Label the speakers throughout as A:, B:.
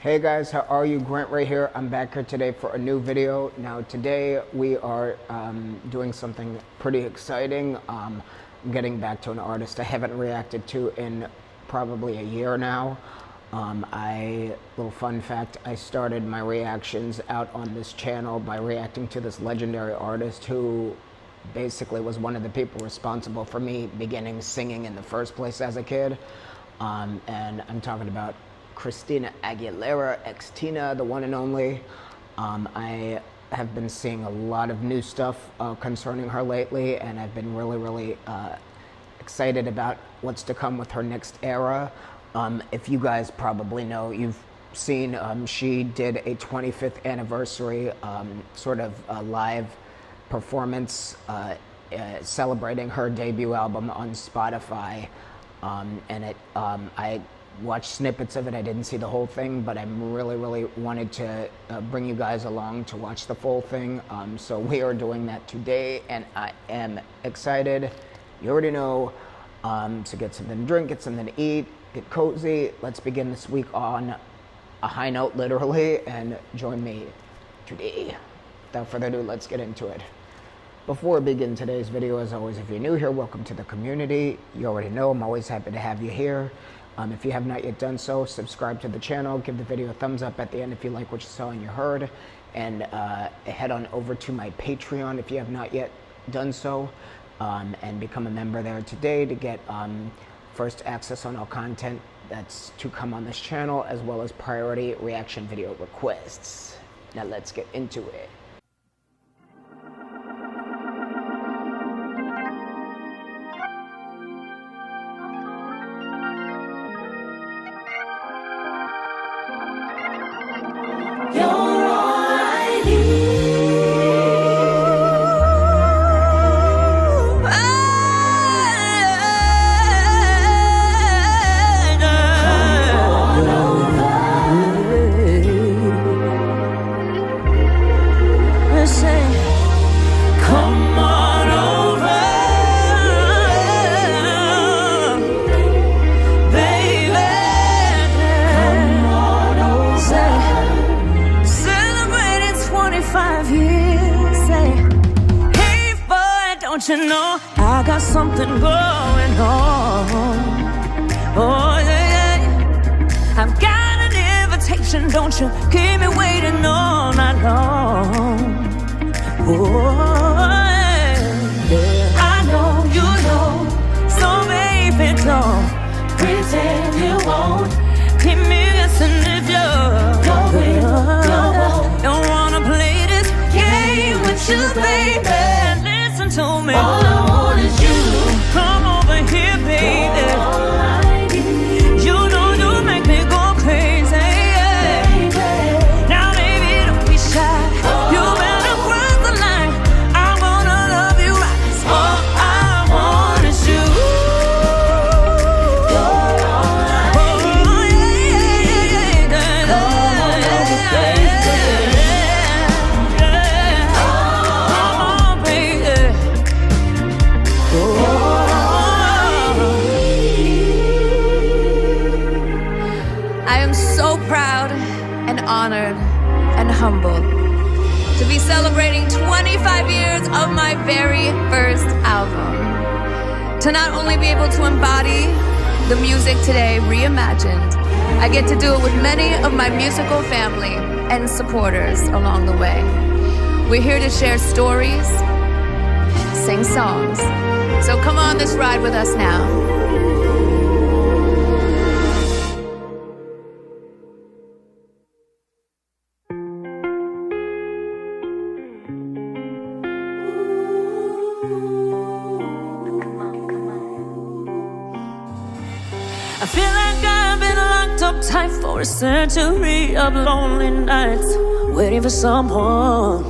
A: Hey guys, how are you? Grant right here. I'm back here today for a new video. Now today we are doing something pretty exciting. I'm getting back to an artist I haven't reacted to in probably a year now. Little fun fact, I started my reactions out on this channel by reacting to this legendary artist who basically was one of the people responsible for me beginning singing in the first place as a kid. And I'm talking about Christina Aguilera, ex-Tina, the one and only. I have been seeing a lot of new stuff concerning her lately, and I've been really excited about what's to come with her next era. If you guys probably know, you've seen she did a 25th anniversary sort of live performance celebrating her debut album on Spotify, and I watched snippets of it. I didn't see the whole thing, but I really wanted to bring you guys along to watch the full thing. So we are doing that today, and I am excited. You already know. So get something to drink, get something to eat, get cozy. Let's begin this week on a high note, literally, and join me today. Without further ado, let's get into it. Before we begin today's video, as always, if you're new here, welcome to the community. You already know I'm always happy to have you here. If you have not yet done so, subscribe to the channel, give the video a thumbs up at the end if you like what you saw and you heard, and head on over to my Patreon if you have not yet done so, and become a member there today to get first access on all content that's to come on this channel, as well as priority reaction video requests. Now let's get into it.
B: Don't you know I got something going on? Oh yeah, I've got an invitation. Don't you keep me waiting all night long. Oh yeah, I know you know, so baby don't pretend you won't keep me guessing if you don't wanna play this game with you, baby. To me. All I want is you. Come over here, baby. All I need. You know you make me go crazy. Baby. Now, baby, don't be shy. You better cross the line. I'm gonna love you right. 'Cause all I want is you. You're all I need. Oh, yeah. Come over, baby. Honored and humbled to be celebrating 25 years of my very first album. To not only be able to embody the music today reimagined, I get to do it with many of my musical family and supporters along the way. We're here to share stories, sing songs. So come on this ride with us now. I feel like I've been locked up tight for a century of lonely nights, waiting for someone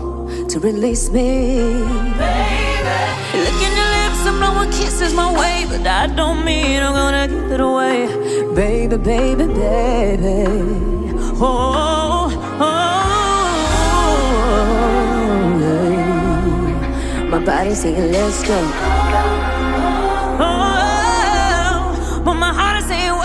B: to release me. Baby, licking your lips and blowing kisses my way, but that don't mean I'm gonna give it away. Baby, baby, baby. Oh, yeah. My body's saying let's go. But my heart is saying what?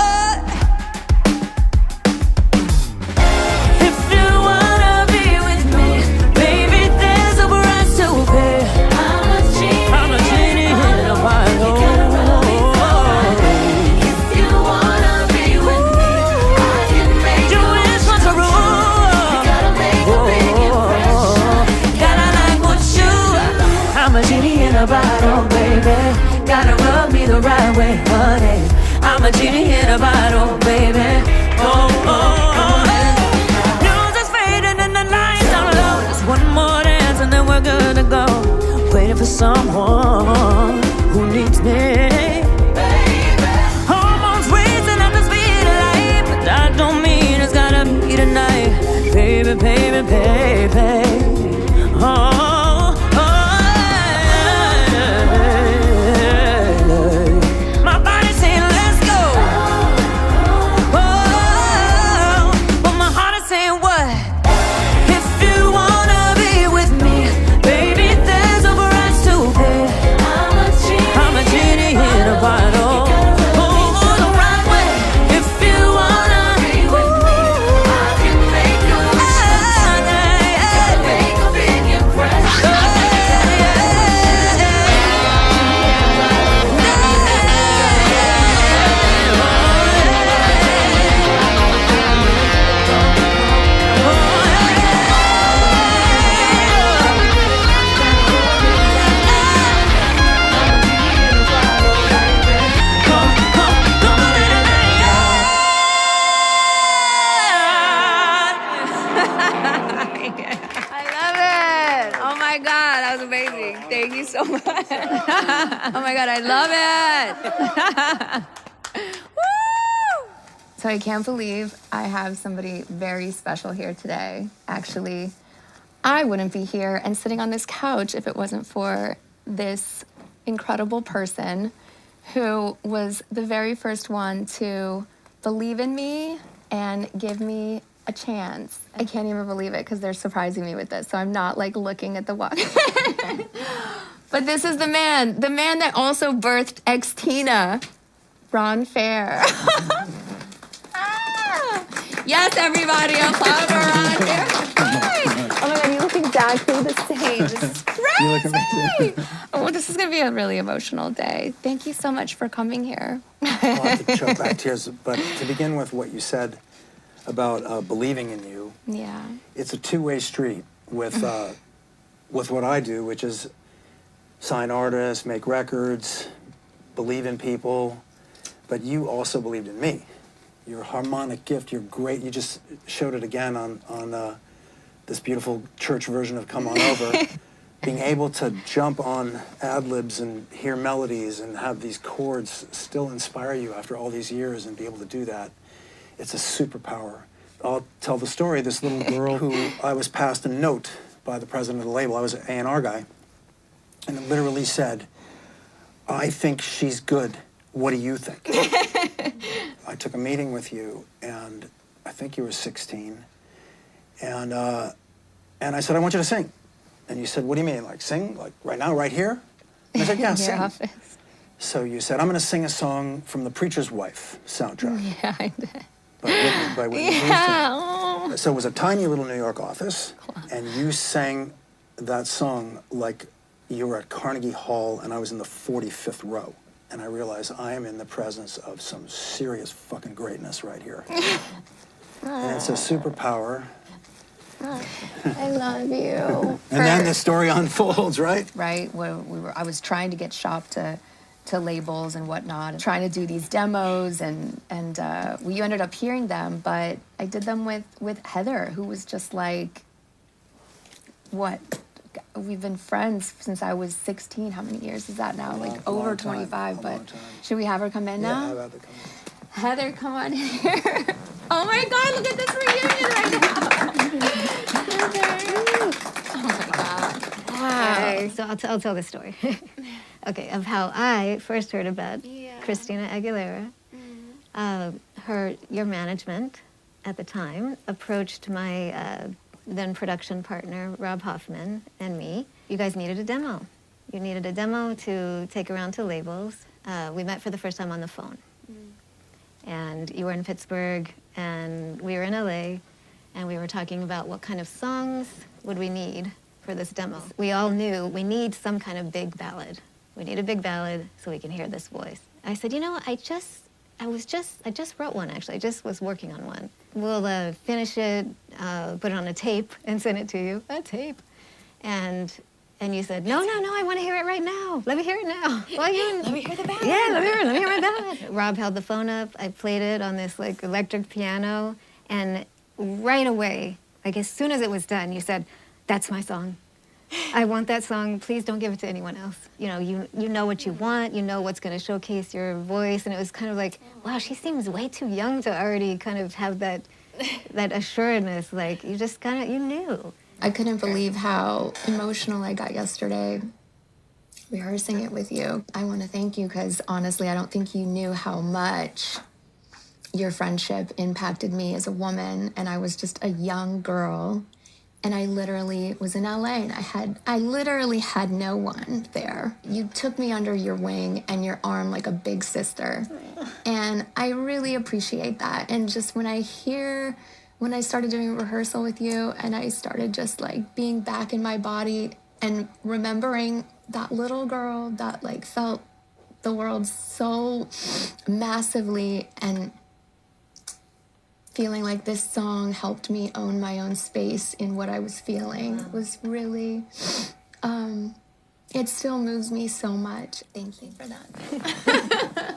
C: a bottle, baby. Gotta rub me the right way, honey. I'm a genie in a bottle, baby. Oh, oh, oh, hey. News is fading and the lights are low. Just one more dance and then we're good to go. Waiting for someone who needs me. Hormones racing at the speed of light, but that don't mean it's gotta be tonight. Baby, baby, baby. Oh, oh, yeah. My body's saying let's go. Oh, but my heart is saying what? If you wanna be with me, baby, there's a price to pay. I'm a genie in a bottle.
B: Thank you so much. Oh my God, I love it. Woo! So I can't believe I have somebody very special here today. Actually, I wouldn't be here and sitting on this couch if it wasn't for this incredible person who was the very first one to believe in me and give me a chance. I can't even believe it because they're surprising me with this. So I'm not like looking at the watch. But this is the man that also birthed X-Tina, Ron Fair. Yes, everybody, applaud for Ron Fair. Hi. Oh my God, you look exactly the same. This is crazy. You look amazing. Oh, this is going to be a really emotional day. Thank you so much for coming here.
D: I'll have to choke back tears, but to begin with what you said about believing in you.
B: Yeah.
D: It's a two-way street with what I do, which is sign artists, make records, believe in people, but you also believed in me. Your harmonic gift, you're great. You just showed it again on this beautiful church version of Come On Over. Being able to jump on ad-libs and hear melodies and have these chords still inspire you after all these years and be able to do that. It's a superpower. I'll tell the story. This little girl who I was passed a note by the president of the label. I was an A&R guy. And it literally said, I think she's good. What do you think? I took a meeting with you, and I think you were 16. And I said, I want you to sing. And you said, what do you mean? Like sing? Like right now, right here? And I said, yeah, sing.
B: Office.
D: So you said, I'm going to sing a song from The Preacher's Wife soundtrack.
B: Yeah, I did.
D: By Whitney
B: Yeah.
D: Houston. So it was a tiny little New York office, and you sang that song like you were at Carnegie Hall, and I was in the 45th row. And I realized I am in the presence of some serious fucking greatness right here. And it's a superpower.
B: I love you.
D: And then the story unfolds, right?
B: Right. I was trying to get shopped to labels and whatnot, and trying to do these demos, and you ended up hearing them, but I did them with Heather, who was just like, what? We've been friends since I was 16. How many years is that now? Like over 25. But should we have her come in now?
D: Yeah, have her come in.
B: Heather, come on in here. Oh my God, look at this reunion right now. Oh my God. Wow.
E: Okay, so I'll tell the story. Okay, of how I first heard about Christina Aguilera. Your management at the time approached my then production partner, Rob Hoffman, and me. You guys needed a demo. You needed a demo to take around to labels. We met for the first time on the phone. And you were in Pittsburgh, and we were in LA, and we were talking about what kind of songs would we need for this demo. We all knew we need some kind of big ballad. We need a big ballad so we can hear this voice. I said, you know, I just wrote one, actually. I just was working on one. We'll finish it, put it on a tape, and send it to you. A tape. And And you said, no, I want to hear it right now. Let me hear it now. Let
B: me hear the ballad.
E: Yeah, let me hear my ballad. Rob held the phone up. I played it on this like electric piano. And right away, like as soon as it was done, you said, that's my song. I want that song. Please don't give it to anyone else. You know, you know what you want. You know what's going to showcase your voice. And it was kind of like, wow, she seems way too young to already kind of have that assuredness. Like you just kind of, you knew.
F: I couldn't believe how emotional I got yesterday rehearsing it with you. I want to thank you because honestly, I don't think you knew how much your friendship impacted me as a woman. And I was just a young girl. And I literally was in LA and I literally had no one there. You took me under your wing and your arm like a big sister. And I really appreciate that. And just when I started doing rehearsal with you and I started just like being back in my body and remembering that little girl that like felt the world so massively and feeling like this song helped me own my own space in what I was feeling was really, it still moves me so much. Thank you for that.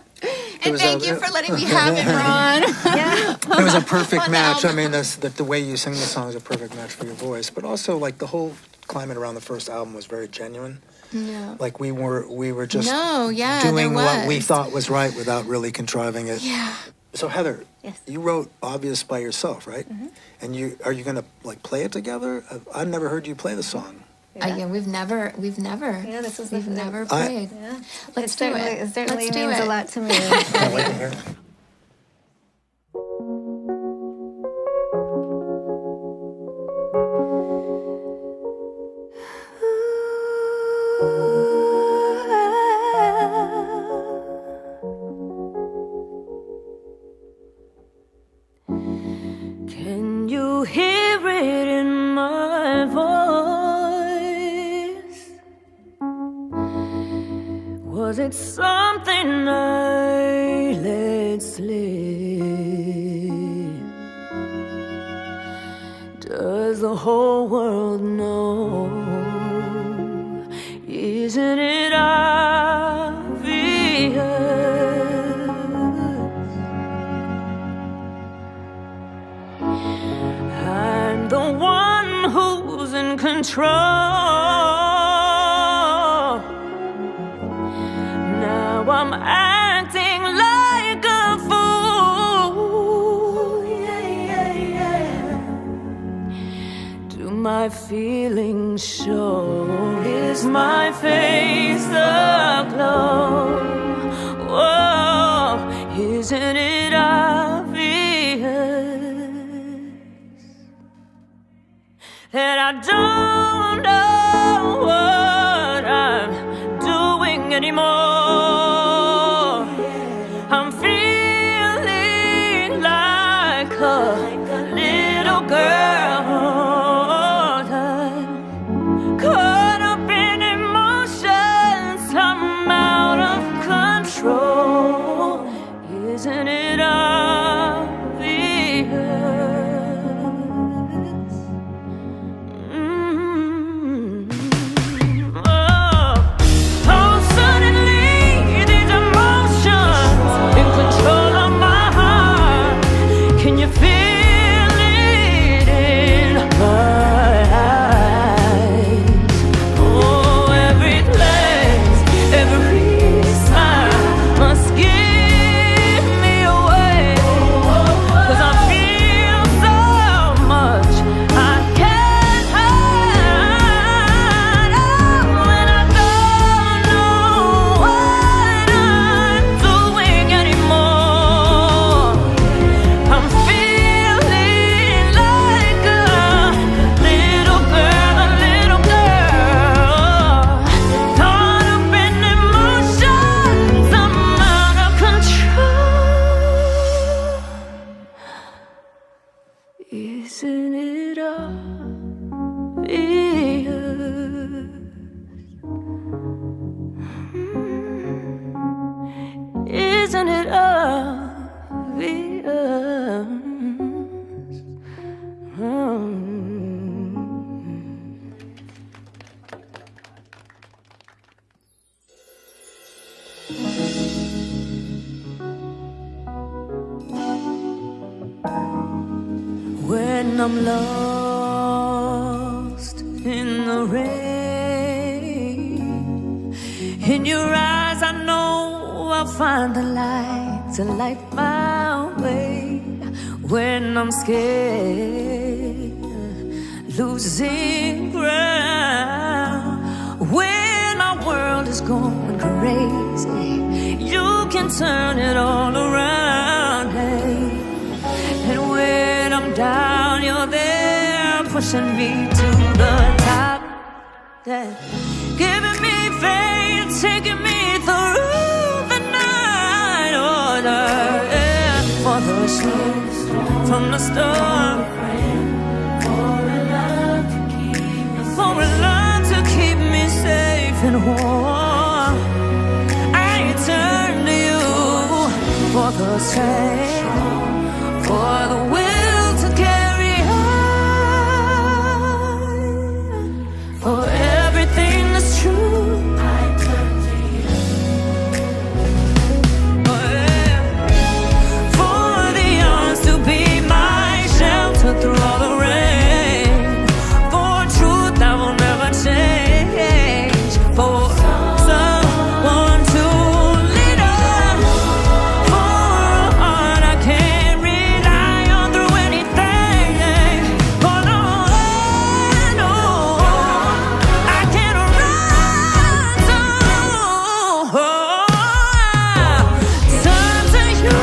G: And thank you for letting me have it, Ron.
E: Yeah.
D: It was a perfect match. I mean, the way you sing the song is a perfect match for your voice. But also, like, the whole climate around the first album was very genuine.
F: Yeah.
D: Like, we were just
F: there
D: doing what we
F: was.
D: thought was right without really contriving it.
F: Yeah.
D: So, Heather,
E: Yes.
D: you wrote Obvious by yourself, right? Mm-hmm. And are you going to, like, play it together? I've never heard you play the song.
F: Yeah, we've never.
E: Yeah, this is
F: we've
E: the-
F: never played.
E: Yeah.
F: Let's do it.
E: It certainly
F: Let's do
E: means
F: it.
E: a lot to me.
D: Can't wait to hear it.
C: Can you hear it in my voice? Was it something I let slip? Does the whole world know? Isn't it obvious? I'm the one who's in control. Now I'm acting like a fool. Do my feelings show? Is my face aglow? Whoa, isn't it obvious that I don't know what I'm doing anymore? I'm feeling like a little girl, caught up in emotions. I'm out of control. Isn't it obvious? Isn't it obvious? Isn't it obvious? when I'm lost in the rain. In your eyes, I know I'll find the light to light my way. When I'm scared, losing ground, when our world is going crazy, you can turn it all around. Hey. And when I'm down, you're there, pushing me to the top. Yeah. Giving me faith, taking me through the night order. Yeah. For the ships from the storm, for a love to keep me safe and warm. I turn to you for the strength, for the will to carry on, for everything that's true. I turn to you. Oh, yeah. For the arms to be my shelter through all the rain, for truth that will never change, for someone to lead on, for a heart I can rely on through anything. For no, I can run to. Turn to you.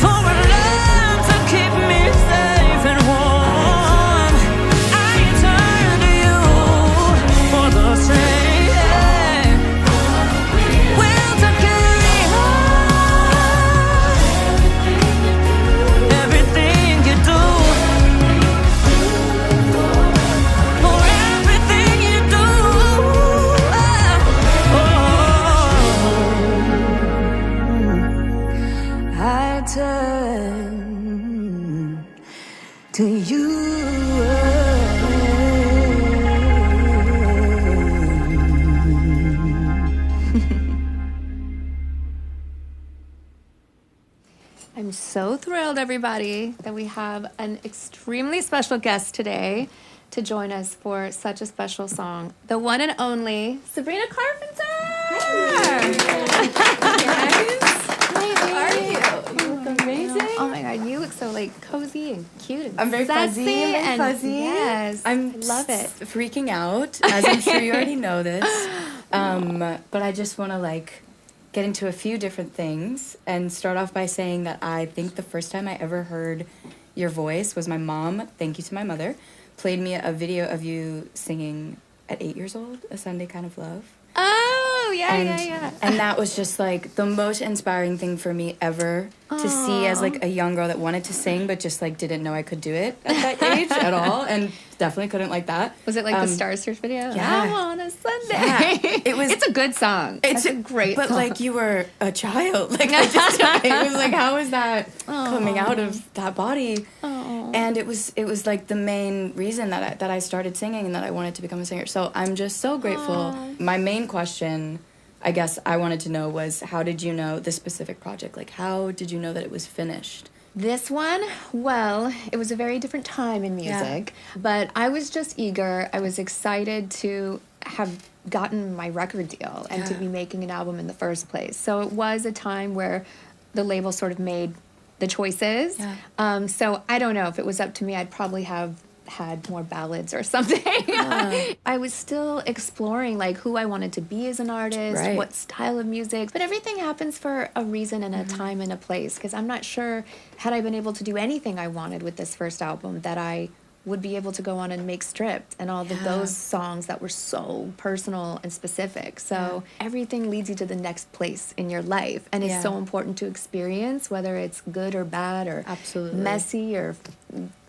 C: For a love to keep me safe and warm, I turn to you for the strength, will to carry on. Everything you do, for everything you do, I turn to you.
F: I'm so thrilled, everybody, that we have an extremely special guest today to join us for such a special song. The one and only Sabrina Carpenter! How are you? You look amazing. Oh my God, you look so like cozy and cute and
G: I'm very
F: sassy
G: fuzzy.
F: and yes, I
G: I'm
F: love it.
G: freaking out, as I'm sure you already know this. But I just want to like get into a few different things and start off by saying that I think the first time I ever heard your voice was my mom, thank you to my mother, played me a video of you singing at 8 years old, A Sunday Kind of Love.
F: Oh, yeah,
G: And,
F: yeah.
G: and that was just like the most inspiring thing for me ever to see as like a young girl that wanted to sing but just like didn't know I could do it at that age at all, and definitely couldn't like that.
F: Was it like the Star Search video?
G: Yeah.
F: I'm on a Sunday.
G: Yeah. It was.
F: It's a good song. It's a great
G: but
F: song.
G: like you were a child. Like I just it was like, how is that coming out of that body? And it was like the main reason that I started singing and that I wanted to become a singer. So I'm just so grateful. My main question, I guess I wanted to know, was how did you know this specific project? Like how did you know that it was finished?
F: This one, well, it was a very different time in music, but I was just eager. I was excited to have gotten my record deal and to be making an album in the first place. So it was a time where the label sort of made the choices. So I don't know, if it was up to me, I'd probably have had more ballads or something. I was still exploring like who I wanted to be as an artist, what style of music, but everything happens for a reason and a time and a place, because I'm not sure, had I been able to do anything I wanted with this first album, that I would be able to go on and make Stripped and all of those songs that were so personal and specific. So everything leads you to the next place in your life, and it's so important to experience, whether it's good or bad or messy or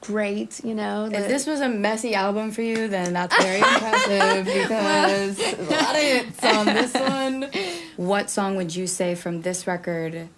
F: great, you know.
G: If this was a messy album for you, then that's very impressive, because a lot of hits on this one. What song would you say from this record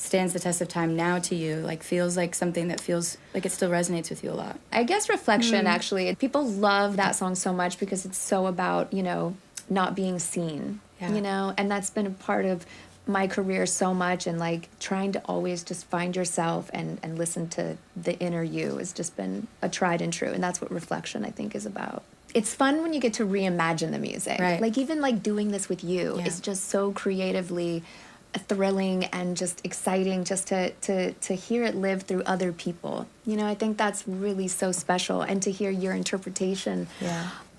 G: stands the test of time now to you, like feels like something that feels like it still resonates with you a lot?
F: I guess Reflection, actually. People love that song so much because it's so about, you know, not being seen, you know, and that's been a part of my career so much, and like trying to always just find yourself and listen to the inner you has just been a tried and true, and that's what Reflection, I think, is about. It's fun when you get to reimagine the music.
G: Right.
F: Like even like doing this with you is just so creatively thrilling and just exciting just to hear it live through other people. You know, I think that's really so special, and to hear your interpretation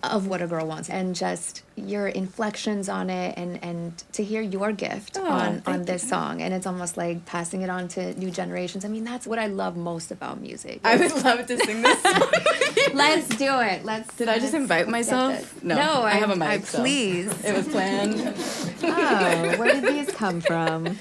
F: of What a Girl Wants and just your inflections on it, and to hear your gift on this song. And it's almost like passing it on to new generations. I mean, that's what I love most about music.
G: I would love to sing this song.
F: Let's do it.
G: Did I just invite myself? No, I have a mic.
F: Please.
G: So it was planned.
F: Oh, where did these come from?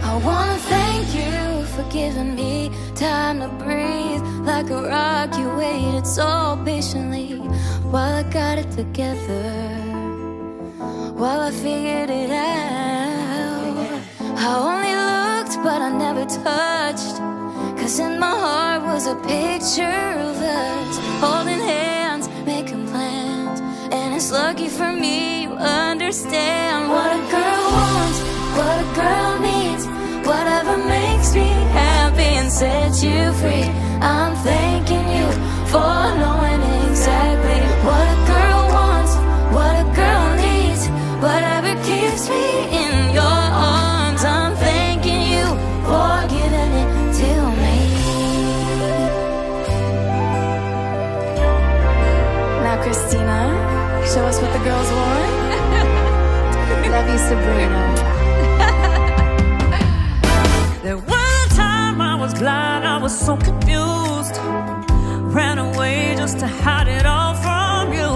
H: I wanna thank you for giving me time to breathe. Like a rock, you waited so patiently while I got it together, while I figured it out. I only looked, but I never touched, 'cause in my heart was a picture of us holding hands, making plans. And it's lucky for me you understand what a girl wants, what a girl needs, whatever makes me happy and sets you free. I'm thanking you for knowing exactly what a girl wants, what a girl needs, whatever keeps me in your arms. I'm thanking you for giving it to me.
G: Now, Christina, show us what the girls want.
F: Love you, Sabrina.
C: There was a time I was blind, I was so confused. Ran away just to hide it all from you.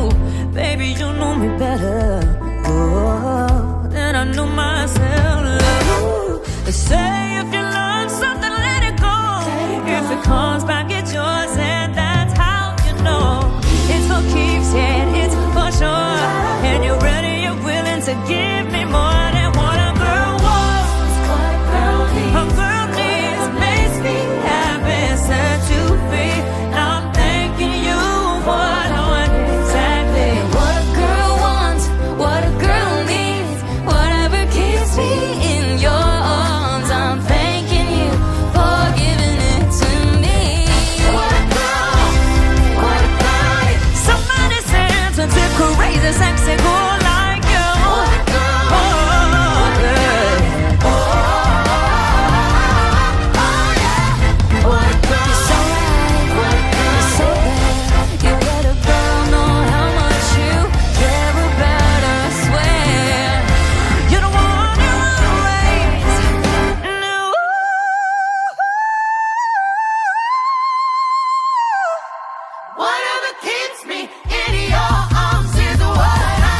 C: Baby, you know me better than I knew myself. They say if you love something, let it go. If it comes back, it's yours, and that's how you know. It's for keeps, yeah, it's for sure. And you're ready, you're willing to give me more than what a girl wants, what a girl needs. A girl needs makes me happy, set you free. I'm thanking you for knowing exactly
H: What a girl wants, what a girl needs, whatever keeps me in your arms. I'm thanking you for giving it to me. What a girl, what a girl needs.
C: somebody sensitive, crazy, sexy, cool like you.
H: What a girl,
C: Oh, yeah.
H: what a girl. You're so right, what a girl. You're so bad. You let a girl know how much you care about her, I swear.
C: You don't want to always. No.
H: Whatever keeps me in your arms is what I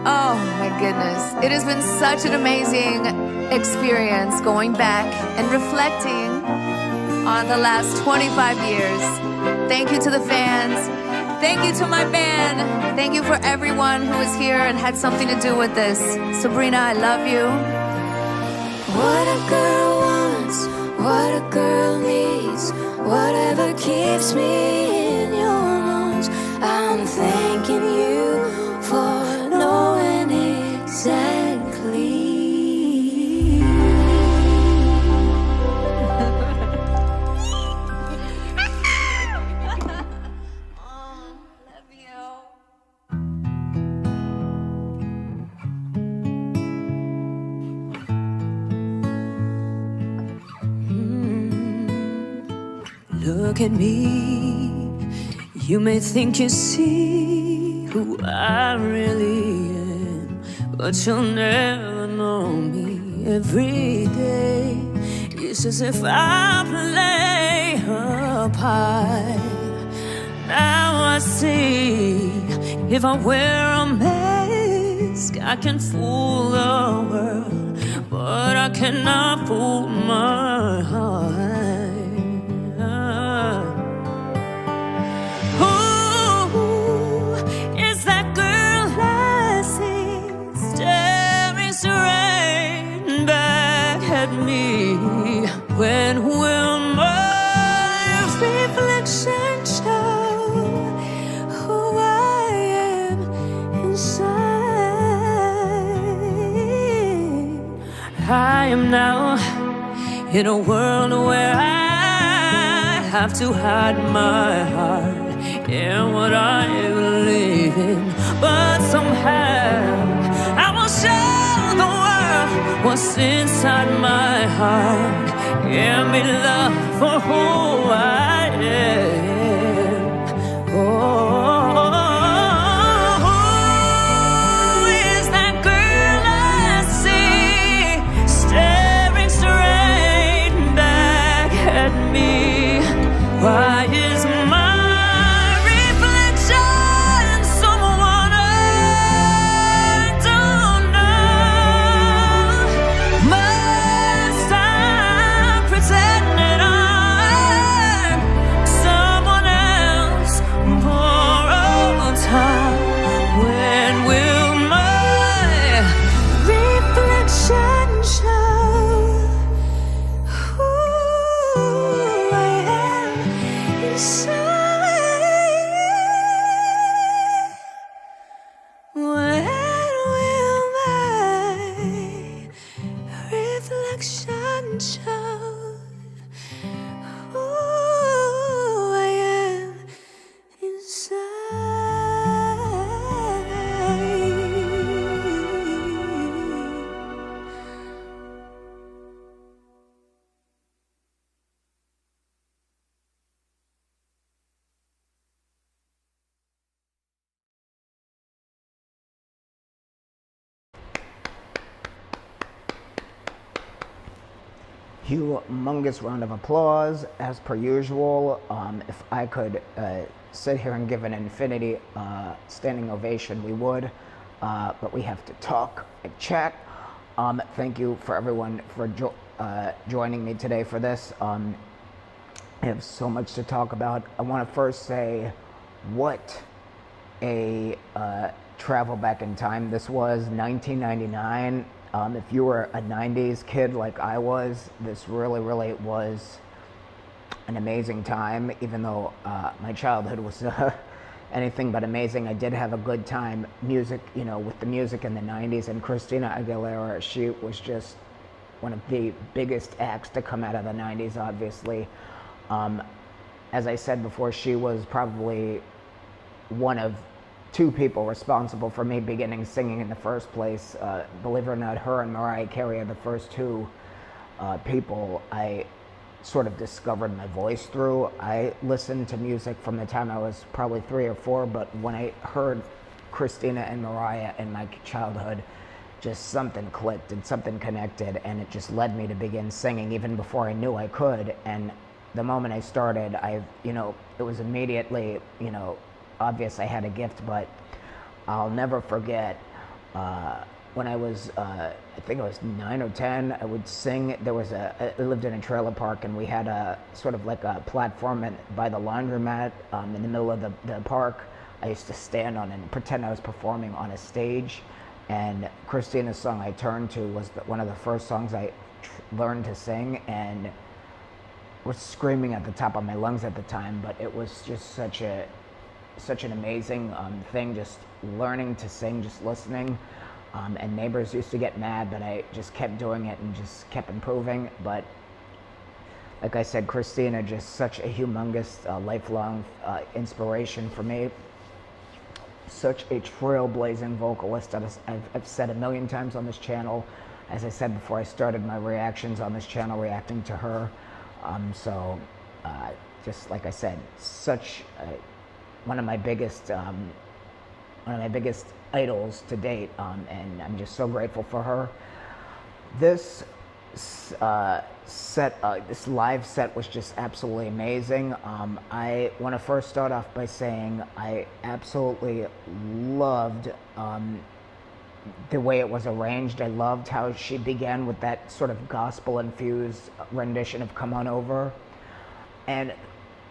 B: Oh my goodness. It has been such an amazing experience going back and reflecting on the last 25 years. Thank you to the fans. Thank you to my band. Thank you for everyone who is here and had something to do with this. Sabrina, I love you.
H: What a girl wants, what a girl needs, whatever keeps me in your arms. I'm thanking you for knowing exactly.
B: Love you.
C: Look at me. You may think you see who I really am, but you'll never know me. Every day it's as if I play a part. Now I see, if I wear a mask, I can fool the world, but I cannot fool my heart. Who is that girl I see staring straight back at me? When will my reflection show who I am inside? I am now in a world where I have to hide my heart in what I believe in, but somehow I will show the world what's inside my heart. Give me love for who I am. Oh, who is that girl I see staring straight back at me? Why is my reflection someone I don't know? Must I pretend that I'm someone else for all time? When will my reflection show who I am inside? When will my reflection show who I am inside?
A: Humongous round of applause, as per usual. If I could sit here and give an infinity standing ovation, we would, but we have to talk and chat. Thank you for everyone for joining me today for this. I have so much to talk about. I want to first say what a travel back in time this was. 1999. If you were a 90s kid like I was, this really, really was an amazing time. Even though my childhood was anything but amazing, I did have a good time. Music, with the music in the 90s, and Christina Aguilera, she was just one of the biggest acts to come out of the 90s, obviously. As I said before, she was probably one of two people responsible for me beginning singing in the first place. Believe it or not, her and Mariah Carey are the first two people I sort of discovered my voice through. I listened to music from the time I was probably 3 or 4, but when I heard Christina and Mariah in my childhood, just something clicked and something connected, and it just led me to begin singing even before I knew I could. And the moment I started, it was immediately, obvious I had a gift. But I'll never forget when I was, I think I was 9 or 10, I would sing. I lived in a trailer park, and we had a sort of like a platform by the laundromat in the middle of the park. I used to stand on it and pretend I was performing on a stage. And Christina's song I Turned To was one of the first songs I learned to sing, and was screaming at the top of my lungs at the time. But it was just such an amazing thing, just learning to sing, just listening. And neighbors used to get mad, but I just kept doing it and just kept improving. But like I said, Christina, just such a humongous, lifelong inspiration for me. Such a trailblazing vocalist. I've said a million times on this channel. As I said before, I started my reactions on this channel reacting to her. Just like I said, such one of my biggest idols to date, and I'm just so grateful for her. This this live set was just absolutely amazing. I want to first start off by saying I absolutely loved the way it was arranged. I loved how she began with that sort of gospel-infused rendition of Come On Over. And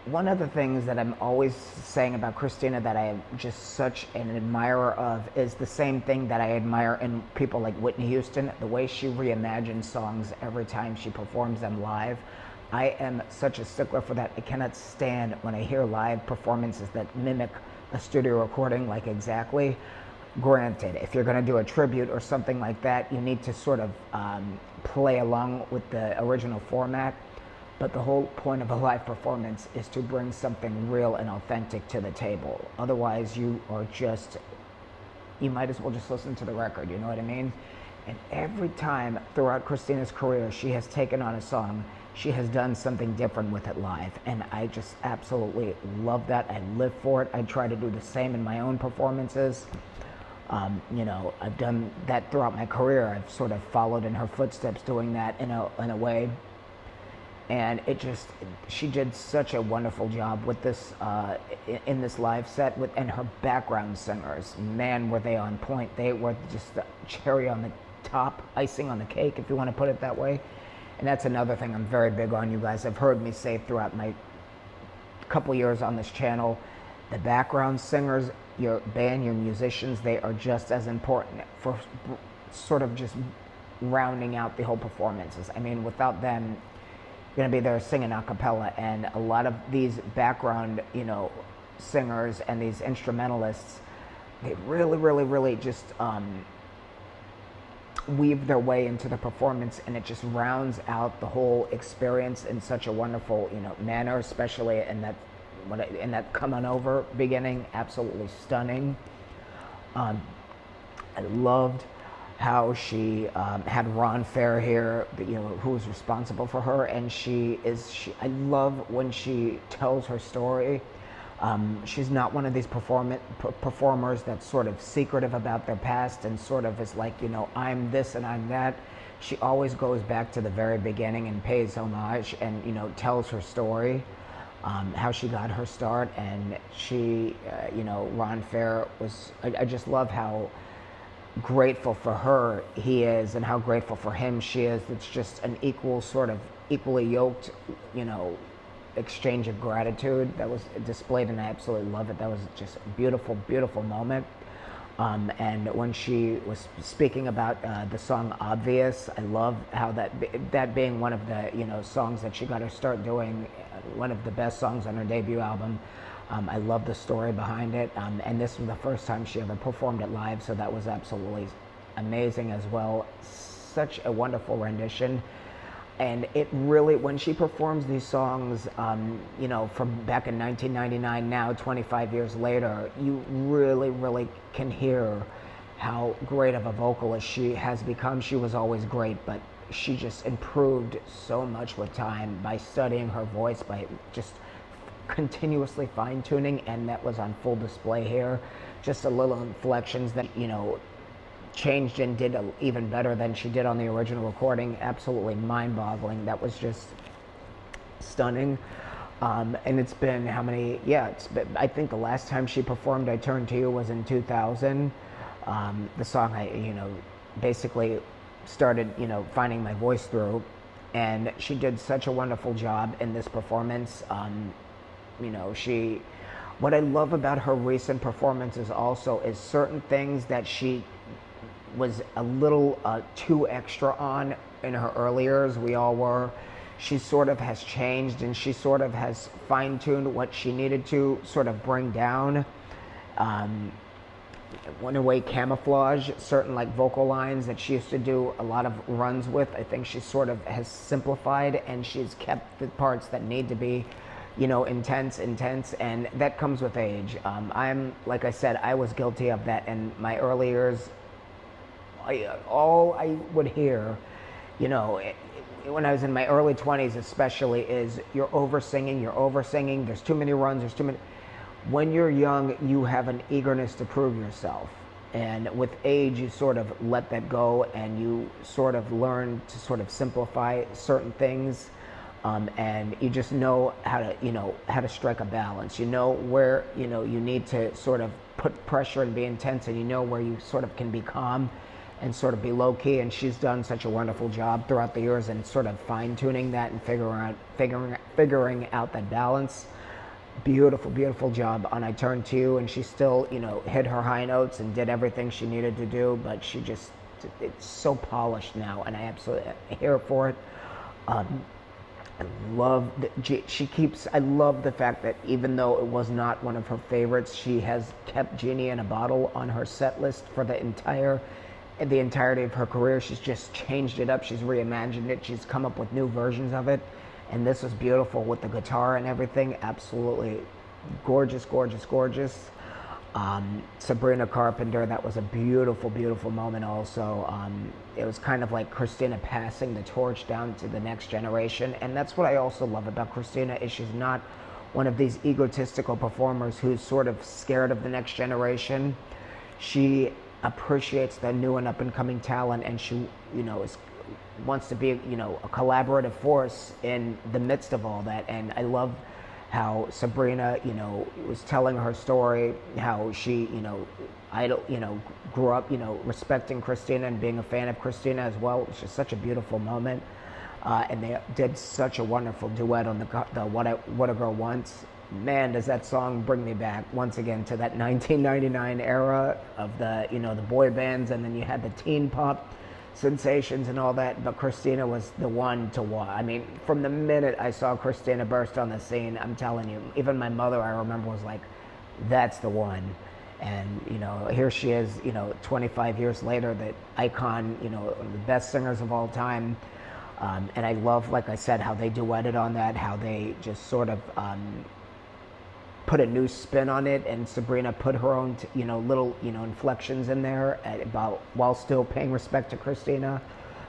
A: one of the things that I'm always saying about Christina that I am just such an admirer of is the same thing that I admire in people like Whitney Houston, the way she reimagines songs every time she performs them live. I am such a stickler for that. I cannot stand when I hear live performances that mimic a studio recording like exactly. Granted, if you're going to do a tribute or something like that, you need to sort of play along with the original format. But the whole point of a live performance is to bring something real and authentic to the table. Otherwise, you might as well just listen to the record, you know what I mean? And every time throughout Christina's career, she has taken on a song, she has done something different with it live. And I just absolutely love that. I live for it. I try to do the same in my own performances. You know, I've done that throughout my career. I've sort of followed in her footsteps doing that in a way. And she did such a wonderful job with this, in this live set, and her background singers, man, were they on point. They were just the cherry on the top, icing on the cake, if you want to put it that way. And that's another thing I'm very big on, you guys have heard me say throughout my couple years on this channel. The background singers, your band, your musicians, they are just as important for sort of just rounding out the whole performances. I mean, without them, you're going to be there singing a cappella, and a lot of these background, you know, singers and these instrumentalists, they really just weave their way into the performance, and it just rounds out the whole experience in such a wonderful, you know, manner, especially in that Come On Over beginning. Absolutely stunning. I loved how she had Ron Fair here, you know, who was responsible for her, and I love when she tells her story. She's not one of these performers that's sort of secretive about their past and sort of is like, you know, I'm this and I'm that. She always goes back to the very beginning and pays homage and, you know, tells her story, how she got her start. And she, you know, Ron Fair was, I just love how grateful for her he is and how grateful for him she is. It's just an equally yoked, you know, exchange of gratitude that was displayed, and I absolutely love it. That was just a beautiful moment. And when she was speaking about the song Obvious, I love how that being one of the, you know, songs that she got her start doing, one of the best songs on her debut album. I love the story behind it, and this was the first time she ever performed it live, so that was absolutely amazing as well. Such a wonderful rendition. And it really, when she performs these songs, you know, from back in 1999, now 25 years later, you really can hear how great of a vocalist she has become. She was always great, but she just improved so much with time by studying her voice, by just continuously fine-tuning, and that was on full display here. Just a little inflections that, you know, changed and did even better than she did on the original recording. Absolutely mind-boggling. That was just stunning. And it's been how many, I think the last time she performed I Turn to You was in 2000. The song I, you know, basically started, you know, finding my voice through, and she did such a wonderful job in this performance. You know, what I love about her recent performances also is certain things that she was a little too extra on in her early years. We all were. She sort of has changed, and she sort of has fine-tuned what she needed to sort of bring down. In a way, camouflage certain like vocal lines that she used to do a lot of runs with. I think she sort of has simplified, and she's kept the parts that need to be, you know, intense, and that comes with age. Like I said, I was guilty of that in my early years. All I would hear, you know, when I was in my early 20s especially, is you're over-singing, there's too many runs, there's too many. When you're young, you have an eagerness to prove yourself. And with age, you sort of let that go, and you sort of learn to sort of simplify certain things. And you just know how to, how to strike a balance. You know where, you need to sort of put pressure and be intense, and you know where you sort of can be calm and sort of be low key. And she's done such a wonderful job throughout the years and sort of fine tuning that and figuring out that balance. Beautiful, beautiful job on I Turn to You, and she still, hit her high notes and did everything she needed to do, but it's so polished now, and I absolutely here for it. I love the fact that even though it was not one of her favorites, she has kept Genie in a Bottle on her set list for the entirety of her career. She's just changed it up. She's reimagined it. She's come up with new versions of it. And this is beautiful with the guitar and everything. Absolutely gorgeous, gorgeous, gorgeous. Sabrina Carpenter, that was a beautiful, beautiful moment also. It was kind of like Christina passing the torch down to the next generation. And that's what I also love about Christina, is she's not one of these egotistical performers who's sort of scared of the next generation. She appreciates the new and up-and-coming talent, and she, wants to be, a collaborative force in the midst of all that. And I love how Sabrina, was telling her story, how she, grew up, respecting Christina and being a fan of Christina as well. It was just such a beautiful moment. And they did such a wonderful duet on the What a Girl Wants. Man, does that song bring me back once again to that 1999 era of the, the boy bands, and then you had the teen pop sensations and all that, but Christina was the one to watch. I mean, from the minute I saw Christina burst on the scene, I'm telling you, even my mother, I remember, was like, that's the one. And, here she is, 25 years later, the icon, one of the best singers of all time. And I love, like I said, how they duetted on that, how they just sort of put a new spin on it, and Sabrina put her own, little, inflections in there while still paying respect to Christina.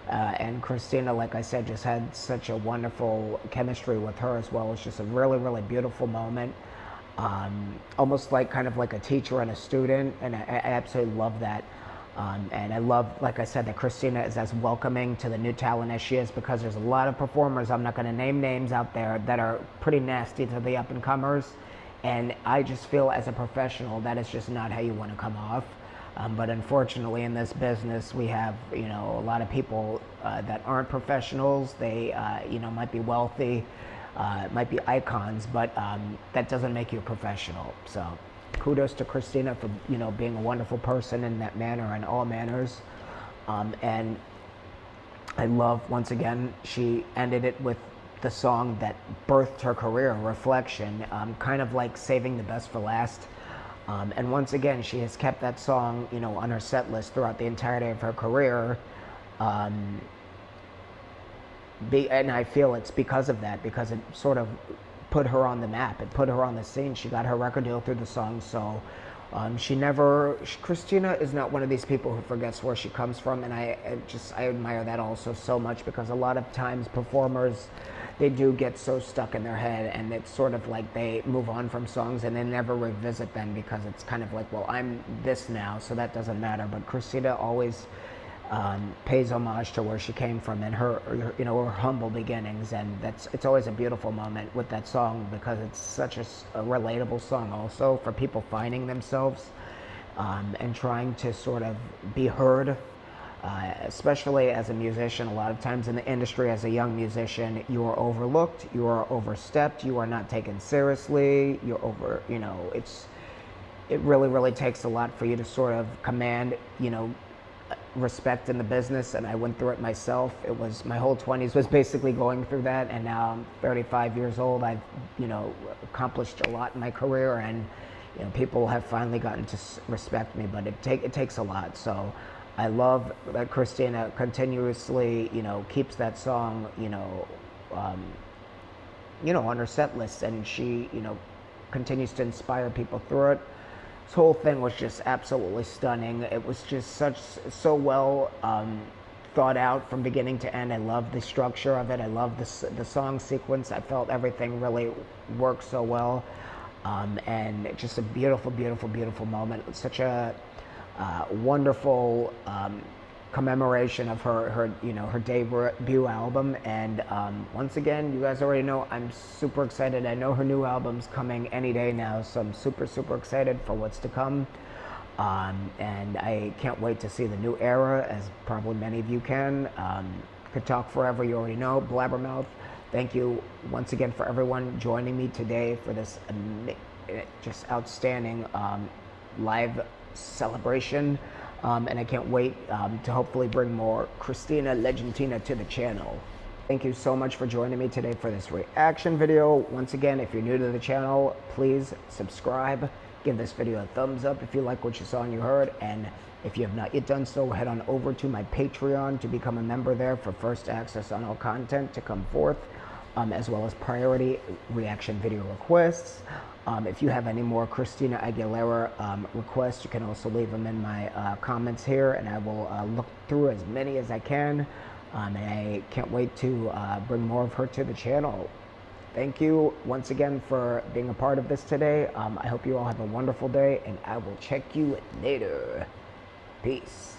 A: And Christina, like I said, just had such a wonderful chemistry with her as well. It's just a really, really beautiful moment. Almost like kind of like a teacher and a student, and I absolutely love that. And I love, like I said, that Christina is as welcoming to the new talent as she is, because there's a lot of performers, I'm not going to name names out there, that are pretty nasty to the up-and-comers. And I just feel, as a professional, that is just not how you want to come off. But unfortunately, in this business, we have, a lot of people that aren't professionals. They, might be wealthy, might be icons, but that doesn't make you a professional. So kudos to Christina for, being a wonderful person in that manner and all manners. And I love, once again, she ended it with the song that birthed her career, Reflection, kind of like saving the best for last. And once again, she has kept that song, on her set list throughout the entirety of her career. And I feel it's because of that, because it sort of put her on the map. It put her on the scene. She got her record deal through the song. So Christina is not one of these people who forgets where she comes from. And I admire that also so much, because a lot of times performers, they do get so stuck in their head, and it's sort of like they move on from songs and they never revisit them, because it's kind of like, well, I'm this now, so that doesn't matter. But Christina always pays homage to where she came from and her humble beginnings, and it's always a beautiful moment with that song, because it's such a relatable song also for people finding themselves and trying to sort of be heard. Especially as a musician, a lot of times in the industry, as a young musician, you are overlooked, you are overstepped, you are not taken seriously, it really, really takes a lot for you to sort of command, respect in the business. And I went through it myself. It was, my whole 20s was basically going through that, and now I'm 35 years old. I've, accomplished a lot in my career, and, people have finally gotten to respect me, but it takes a lot. So I love that Christina continuously, keeps that song, on her set list, and she, continues to inspire people through it. This whole thing was just absolutely stunning. It was just so well thought out from beginning to end. I love the structure of it. I love the song sequence. I felt everything really worked so well, and just a beautiful, beautiful, beautiful moment. It's such a wonderful commemoration of her debut album. And once again, you guys already know I'm super excited. I know her new album's coming any day now, so I'm super excited for what's to come. And I can't wait to see the new era, as probably many of you can. Could Talk Forever, you already know. Blabbermouth. Thank you once again for everyone joining me today for this just outstanding live celebration. And I can't wait to hopefully bring more Christina Legentina to the channel. Thank you so much for joining me today for this reaction video. Once again, if you're new to the channel, please subscribe. Give this video a thumbs up if you like what you saw and you heard. And if you have not yet done so, head on over to my Patreon to become a member there for first access on all content to come forth, as well as priority reaction video requests. If you have any more Christina Aguilera requests, you can also leave them in my comments here, and I will look through as many as I can. And I can't wait to bring more of her to the channel. Thank you once again for being a part of this today. I hope you all have a wonderful day, and I will check you later. Peace.